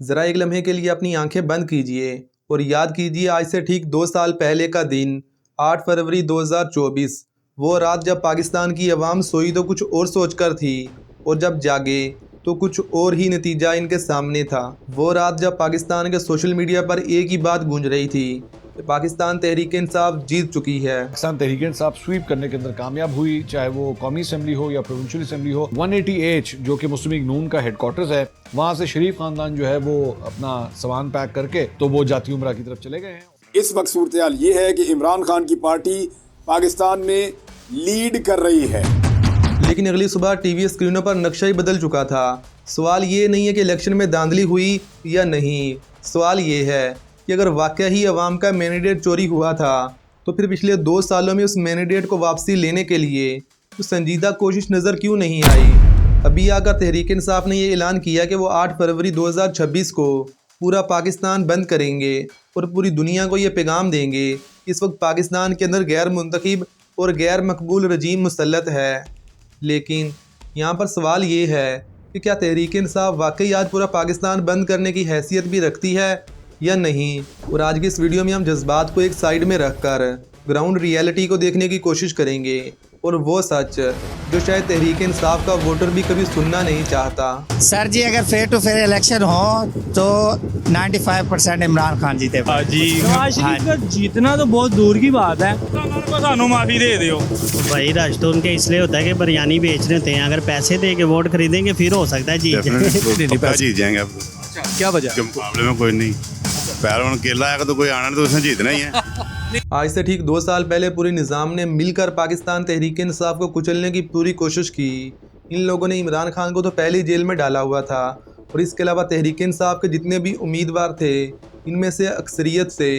ज़रा एक लम्हे के लिए अपनी आंखें बंद कीजिए और याद कीजिए आज से ठीक 2 साल पहले का दिन 8 फरवरी 2024। वो रात जब पाकिस्तान की आवाम सोई तो कुछ और सोचकर थी और जब जागे तो कुछ और ही नतीजा इनके सामने था। वो रात जब पाकिस्तान के सोशल मीडिया पर एक ही बात गूंज रही थी कि पाकिस्तान तहरीक इंसाफ जीत चुकी है। पाकिस्तान तहरीक इंसाफ स्वीप करने के अंदर कामयाब हुई, चाहे वो कौमी असेंबली हो या प्रोविंशियल असेंबली हो। 180H जो कि मुस्लिम लीग नून का हेडक्वार्टर्स है, वहाँ से शरीफ खानदान जो है वो अपना सामान पैक करके तो वो जाती उमरा की तरफ चले गए हैं। इस वक्त सूरत हाल ये है कि इमरान खान की पार्टी पाकिस्तान में लीड कर रही है, लेकिन अगली सुबह टीवी स्क्रीनों पर नक्शा ही बदल चुका था। सवाल ये नहीं है कि इलेक्शन में धांधली हुई या नहीं, सवाल ये है कि अगर वाकई ही अवाम का मैंडेट चोरी हुआ था तो फिर पिछले 2 सालों में उस मैंडेट को वापसी लेने के लिए तो संजीदा कोशिश नज़र क्यों नहीं आई। अभी आकर तहरीक इंसाफ ने ये ऐलान किया कि वो 8 फरवरी 2026 को पूरा पाकिस्तान बंद करेंगे और पूरी दुनिया को ये पैगाम देंगे इस वक्त पाकिस्तान के अंदर गैर मुंतखब और गैर मकबूल रजीम मुसल्लत है। लेकिन यहाँ पर सवाल ये है कि क्या तहरीक इंसाफ वाकई आज पूरा पाकिस्तान बंद करने की हैसियत भी रखती है या नहीं। और आज की इस वीडियो में हम जज्बात को एक साइड में रखकर ग्राउंड रियलिटी को देखने की कोशिश करेंगे और वो सच जो शायद तहरीक इंसाफ का वोटर भी कभी सुनना नहीं चाहता। सर जी, अगर फेयर टू फेयर इलेक्शन हो तो 95% इमरान खान जीते। नवाज शरीफ का जीतना तो बहुत दूर की बात है, सानू माफी दे दो भाई। रश तो उनके इसलिए होता है कि बिरयानी बेच रहे होते हैं, अगर पैसे दे के वोट खरीदेंगे फिर हो सकता है जीत जीत जाएंगे आप। क्या वजह? मुकाबले में कोई नहीं, पहलवान केला आएगा तो कोई आना तो उसने जीतना ही है। आज से ठीक 2 साल पहले पूरे निज़ाम ने मिलकर पाकिस्तान तहरीक इंसाफ को कुचलने की पूरी कोशिश की। इन लोगों ने इमरान खान को तो पहले ही जेल में डाला हुआ था और इसके अलावा तहरीक इंसाफ के जितने भी उम्मीदवार थे इनमें से अक्सरियत से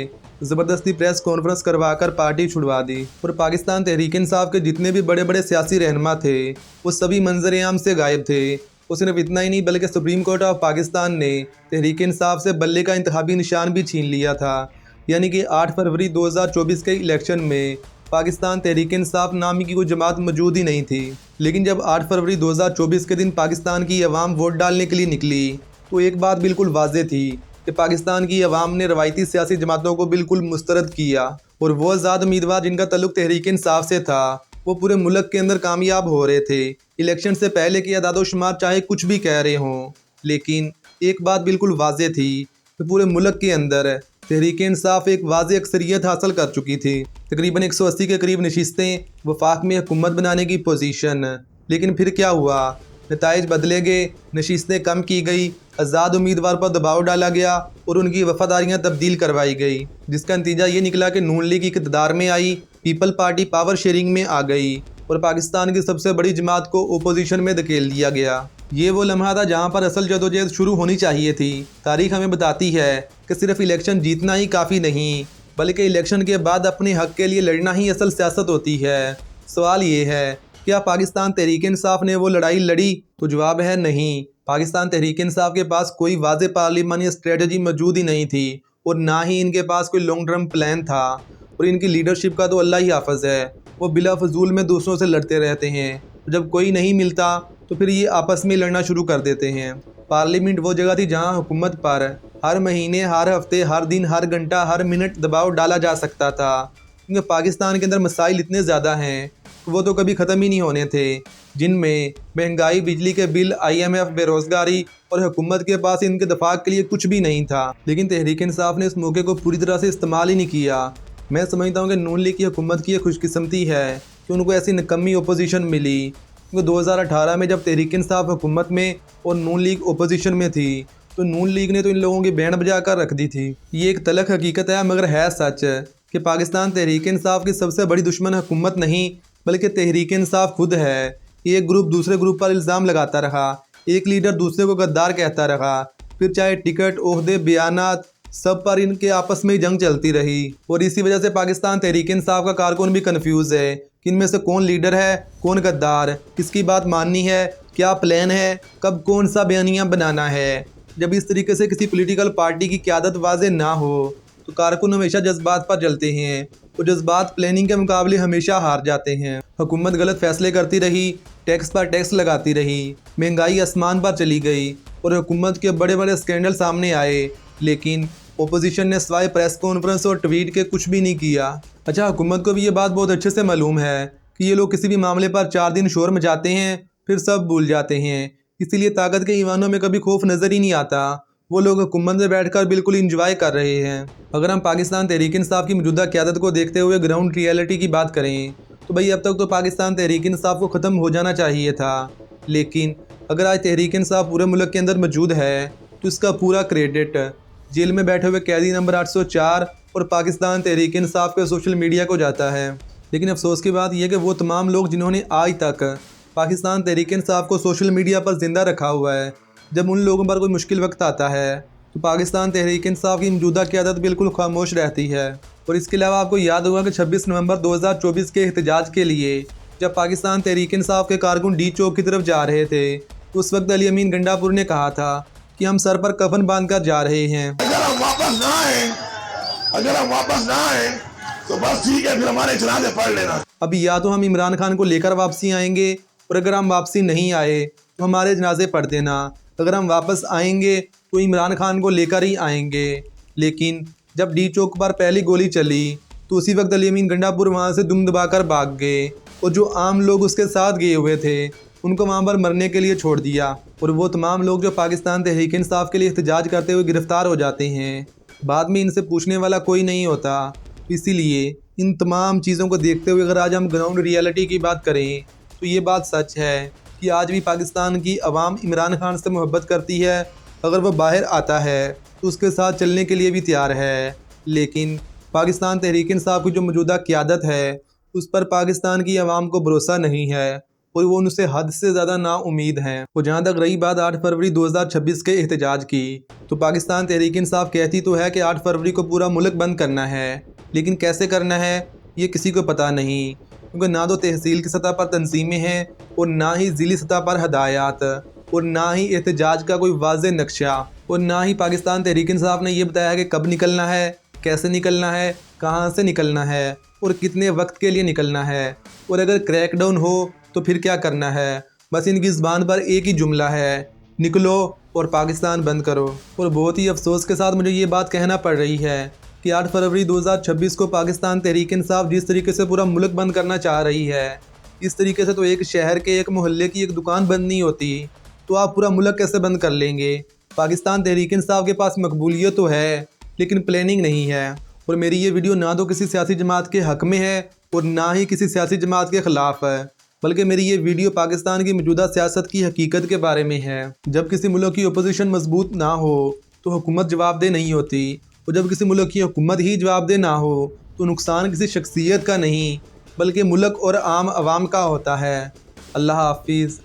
ज़बरदस्ती प्रेस कॉन्फ्रेंस करवाकर पार्टी छुड़वा दी। और पाकिस्तान तहरीक इंसाफ के जितने भी बड़े बड़े सियासी रहनुमा थे वो सभी मंजर-ए-आम से गायब थे। वो सिर्फ इतना ही नहीं बल्कि सुप्रीम कोर्ट ऑफ पाकिस्तान ने तहरीक इंसाफ से बल्ले का इंतखाबी निशान भी छीन लिया था। यानी कि 8 फरवरी 2024 के इलेक्शन में पाकिस्तान तहरीक इंसाफ नामी की कोई जमात मौजूद ही नहीं थी। लेकिन जब 8 फरवरी 2024 के दिन पाकिस्तान की अवाम वोट डालने के लिए निकली तो एक बात बिल्कुल वाज़ेह थी कि पाकिस्तान की अवाम ने रवायती सियासी जमातों को बिल्कुल मुस्तरद किया और वो आज़ाद उम्मीदवार जिनका तल्लुक़ तहरीक इंसाफ से था वो पूरे मुल्क के अंदर कामयाब हो रहे थे। इलेक्शन से पहले की अदाद-ओ-शुमार चाहे कुछ भी कह रहे हों, लेकिन एक बात बिल्कुल वाज़ेह थी कि पूरे मुल्क के अंदर तहरीक इंसाफ एक वाज़ेह अक्सरियत हासिल कर चुकी थी। तकरीबन 180 के करीब नशिस्तें, वफाक में हुकूमत बनाने की पोजीशन। लेकिन फिर क्या हुआ, नताइज बदले गए, नशिस्तें कम की गई, आज़ाद उम्मीदवार पर दबाव डाला गया और उनकी वफादारियाँ तब्दील करवाई गई, जिसका नतीजा ये निकला कि नून लीग इक़्तिदार में आई, पीपल पार्टी पावर शेयरिंग में आ गई और पाकिस्तान की सबसे बड़ी जमात को ओपोजिशन में धकेल दिया गया। ये वो लम्हा था जहाँ पर असल जदोजहद शुरू होनी चाहिए थी। तारीख हमें बताती है कि सिर्फ इलेक्शन जीतना ही काफ़ी नहीं बल्कि इलेक्शन के बाद अपने हक़ के लिए लड़ना ही असल सियासत होती है। सवाल ये है, क्या पाकिस्तान तहरीक इंसाफ ने वो लड़ाई लड़ी? तो जवाब है नहीं। पाकिस्तान तहरीक इंसाफ के पास कोई वाज़ेह पार्लिमानी स्ट्रेटजी मौजूद ही नहीं थी और ना ही इनके पास कोई लॉन्ग टर्म प्लान था। और इनकी लीडरशिप का तो अल्लाह ही हाफ़िज़ है, वो बिला फजूल में दूसरों से लड़ते रहते हैं। जब कोई नहीं मिलता तो फिर ये आपस में लड़ना शुरू कर देते हैं। पार्लियामेंट वो जगह थी जहां हुकूमत पर हर महीने, हर हफ्ते, हर दिन, हर घंटा, हर मिनट दबाव डाला जा सकता था, क्योंकि पाकिस्तान के अंदर मसाइल इतने ज़्यादा हैं वो तो कभी ख़त्म ही नहीं होने थे, जिनमें महंगाई, बिजली के बिल, IMF, बेरोज़गारी और हुकूमत के पास इनके दफा के लिए कुछ भी नहीं था। लेकिन तहरीक इंसाफ ने इस मौके को पूरी तरह से इस्तेमाल ही नहीं किया। मैं समझता हूँ कि नून लीग की हुकूमत की खुशकिस्मती है कि उनको ऐसी निकम्मी ओपोजिशन मिली, क्योंकि 2018 में जब तहरीक इंसाफ हुकूमत में और नून लीग ओपोजिशन में थी तो नून लीग ने तो इन लोगों की बैंड बजा कर रख दी थी। ये एक तलख हकीकत है मगर है सच कि पाकिस्तान तहरीक इंसाफ की सबसे बड़ी दुश्मन हुकूमत नहीं बल्कि तहरीक इंसाफ खुद है। एक ग्रुप दूसरे ग्रुप पर इल्ज़ाम लगाता रहा, एक लीडर दूसरे को गद्दार कहता रहा, फिर चाहे टिकट, ओहदे, बयानात, सब पर इनके आपस में ही जंग चलती रही। और इसी वजह से पाकिस्तान तहरीक इंसाफ का कारकुन भी कन्फ्यूज़ है कि इनमें से कौन लीडर है, कौन गद्दार, किसकी बात माननी है, क्या प्लान है, कब कौन सा बयानिया बनाना है। जब इस तरीके से किसी पॉलिटिकल पार्टी की क़यादत वाज़ेह ना हो तो कारकुन हमेशा जज्बात पर चलते हैं और जज्बात प्लानिंग के मुकाबले हमेशा हार जाते हैं। हुकूमत गलत फैसले करती रही, टैक्स पर टैक्स लगाती रही, महंगाई आसमान पर चली गई और हुकूमत के बड़े बड़े स्कैंडल सामने आए, लेकिन ओपोजिशन ने सिवाय प्रेस कॉन्फ्रेंस और ट्वीट के कुछ भी नहीं किया। अच्छा, हुकूमत को भी ये बात बहुत अच्छे से मालूम है कि ये लोग किसी भी मामले पर 4 दिन शोर मचाते हैं, फिर सब भूल जाते हैं। इसीलिए ताकत के ईवानों में कभी खौफ नज़र ही नहीं आता। वो लोग हुकूमत में बैठकर बिल्कुल इंजॉय कर रहे हैं। अगर हम पाकिस्तान तहरीक इंसाफ की मौजूदा क़यादत को देखते हुए ग्राउंड रियलिटी की बात करें तो भाई अब तक तो पाकिस्तान तहरीक इंसाफ को ख़त्म हो जाना चाहिए था, लेकिन अगर आज तहरीक इंसाफ पूरे मुल्क के अंदर मौजूद है तो इसका पूरा क्रेडिट जेल में बैठे हुए कैदी नंबर 804 और पाकिस्तान तहरीक इंसाफ के सोशल मीडिया को जाता है। लेकिन अफसोस की बात यह कि वो तमाम लोग जिन्होंने आज तक पाकिस्तान तहरीक इंसाफ को सोशल मीडिया पर ज़िंदा रखा हुआ है, जब उन लोगों पर कोई मुश्किल वक्त आता है तो पाकिस्तान तहरीक इंसाफ की मौजूदा क़यादत बिल्कुल खामोश रहती है। और इसके अलावा आपको याद होगा कि 26 नवंबर 2024 के एहतजाज के लिए जब पाकिस्तान तहरीक इंसाफ के कारकुन डी चौक की तरफ जा रहे थे तो उस वक्त अली अमीन गंडापुर ने कहा था कि हम सर पर कफन बांध कर जा रहे हैं। अगर हम वापस ना आए तो बस ठीक है, फिर हमारे जनाजे पढ़ लेना। अब या तो हम इमरान खान को लेकर वापसी आएंगे और अगर हम वापसी नहीं आए तो हमारे जनाजे पढ़ देना। अगर हम वापस आएंगे तो इमरान खान को लेकर ही आएंगे। लेकिन जब डी चौक पर पहली गोली चली तो उसी वक्त अली अमीन गंडापुर वहाँ से दुम दबाकर भाग गए और जो आम लोग उसके साथ गए हुए थे उनको वहाँ पर मरने के लिए छोड़ दिया। और वो तमाम लोग जो पाकिस्तान तहरीक इंसाफ के लिए एहतजाज करते हुए गिरफ़्तार हो जाते हैं, बाद में इनसे पूछने वाला कोई नहीं होता। इसीलिए इन तमाम चीज़ों को देखते हुए अगर आज हम ग्राउंड रियलिटी की बात करें तो ये बात सच है कि आज भी पाकिस्तान की आवाम इमरान खान से मोहब्बत करती है। अगर वो बाहर आता है तो उसके साथ चलने के लिए भी तैयार है, लेकिन पाकिस्तान तहरीक इंसाफ की जो मौजूदा क़यादत है उस पर पाकिस्तान की आवाम को भरोसा नहीं है और वो उनसे हद से ज़्यादा नाउम्मीद हैं। और जहाँ तक रही बात 8 फरवरी 2026 के एहतजाज की, तो पाकिस्तान तहरीक इंसाफ कहती तो है कि 8 फरवरी को पूरा मुल्क बंद करना है, लेकिन कैसे करना है ये किसी को पता नहीं, क्योंकि ना तो तहसील की सतह पर तंजीमें हैं और ना ही ज़िली सतह पर हदायत और ना ही एहतजाज का कोई वाज़े नक्शा और ना ही पाकिस्तान तहरीक इंसाफ ने यह बताया कि कब निकलना है, कैसे निकलना है, कहाँ से निकलना है और कितने वक्त के लिए निकलना है। और अगर क्रैकडाउन हो तो फिर क्या करना है। बस इनकी ज़बान पर एक ही जुमला है, निकलो और पाकिस्तान बंद करो। और बहुत ही अफसोस के साथ मुझे ये बात कहना पड़ रही है कि 8 फरवरी 2026 को पाकिस्तान तहरीक इंसाफ जिस तरीके से पूरा मुल्क बंद करना चाह रही है, इस तरीके से तो एक शहर के, एक मोहल्ले की एक दुकान बंद नहीं होती, तो आप पूरा मुल्क कैसे बंद कर लेंगे। पाकिस्तान तहरीक इंसाफ के पास मकबूलियत तो है लेकिन प्लानिंग नहीं है। और मेरी ये वीडियो ना तो किसी सियासी जमात के हक़ में है और ना ही किसी सियासी जमात के ख़िलाफ़ है, बल्कि मेरी ये वीडियो पाकिस्तान की मौजूदा सियासत की हकीकत के बारे में है। जब किसी मुल्क की अपोजिशन मजबूत ना हो तो हुकूमत जवाबदेह नहीं होती, और जब किसी मुल्क की हुकूमत ही जवाबदेह ना हो तो नुकसान किसी शख्सियत का नहीं बल्कि मुल्क और आम आवाम का होता है। अल्लाह हाफिज़।